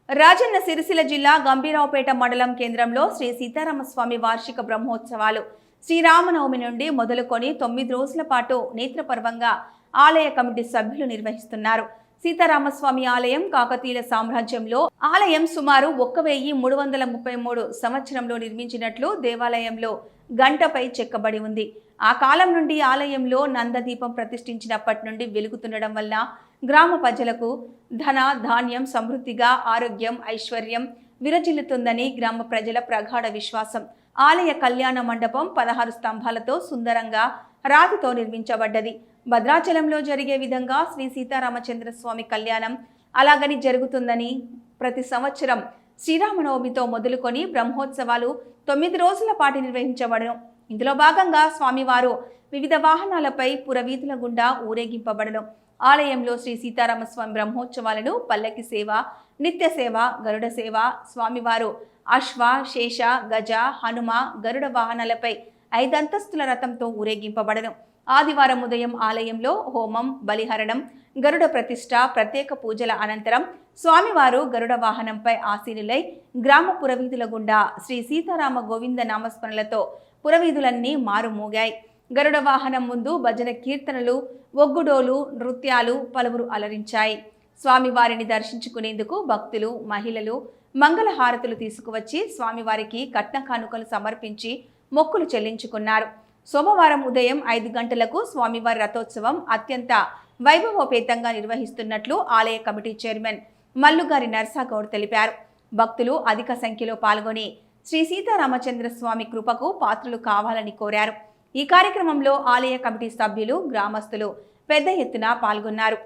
రాజన్న సిరిసిల్ల జిల్లా గంభీరావుపేట మండలం కేంద్రంలో శ్రీ సీతారామస్వామి వార్షిక బ్రహ్మోత్సవాలు శ్రీరామనవమి నుండి మొదలుకొని 9 రోజుల పాటు నేత్రపర్వంగా ఆలయ కమిటీ సభ్యులు నిర్వహిస్తున్నారు. సీతారామస్వామి ఆలయం కాకతీయుల సామ్రాజ్యంలో ఆలయం సుమారు 1333 సంవత్సరంలో నిర్మించినట్లు దేవాలయంలో గంటపై చెక్కబడి ఉంది. ఆ కాలం నుండి ఆలయంలో నందదీపం ప్రతిష్ఠించినప్పటి నుండి వెలుగుతుండడం వల్ల గ్రామ ప్రజలకు ధన ధాన్యం సమృద్ధిగా ఆరోగ్యం ఐశ్వర్యం విరజిల్లుతుందని గ్రామ ప్రజల ప్రగాఢ విశ్వాసం. ఆలయ కళ్యాణ మండపం 16 స్తంభాలతో సుందరంగా రాతితో నిర్మించబడ్డది. భద్రాచలంలో జరిగే విధంగా శ్రీ సీతారామచంద్ర స్వామి కళ్యాణం అలాగని జరుగుతుందని ప్రతి సంవత్సరం శ్రీరామనవమితో మొదలుకొని బ్రహ్మోత్సవాలు 9 రోజుల పాటు నిర్వహించబడను. ఇందులో భాగంగా స్వామివారు వివిధ వాహనాలపై పురవీధుల గుండా ఊరేగింపబడను. ఆలయంలో శ్రీ సీతారామస్వామి బ్రహ్మోత్సవాలను పల్లకి సేవ, నిత్య సేవ, గరుడ సేవ, స్వామివారు అశ్వ, శేష, గజ, హనుమ, గరుడ వాహనాలపై 5 అంతస్తుల రథంతో ఊరేగింపబడను. ఆదివారం ఉదయం ఆలయంలో హోమం, బలిహరణం, గరుడ ప్రతిష్ఠ, ప్రత్యేక పూజల అనంతరం స్వామివారు గరుడ వాహనంపై ఆసీనులై గ్రామ పురవీధుల గుండా శ్రీ సీతారామ గోవింద నామస్మరణలతో పురవీధులన్నీ మారుమోగాయి. గరుడ వాహనం ముందు భజన కీర్తనలు, ఒగ్గుడోలు, నృత్యాలు పలువురు అలరించాయి. స్వామివారిని దర్శించుకునేందుకు భక్తులు, మహిళలు మంగళహారతులు తీసుకువచ్చి స్వామివారికి కట్న కానుకలు సమర్పించి మొక్కులు చెల్లించుకున్నారు. సోమవారం ఉదయం 5 గంటలకు స్వామివారి రథోత్సవం అత్యంత వైభవోపేతంగా నిర్వహిస్తున్నట్లు ఆలయ కమిటీ చైర్మన్ మల్లుగారి నర్సాగౌడ్ తెలిపారు. భక్తులు అధిక సంఖ్యలో పాల్గొని శ్రీ సీతారామచంద్ర స్వామి కృపకు పాత్రలు కావాలని కోరారు. ఈ కార్యక్రమంలో ఆలయ కమిటీ సభ్యులు, గ్రామస్తులు పెద్ద ఎత్తున పాల్గొన్నారు.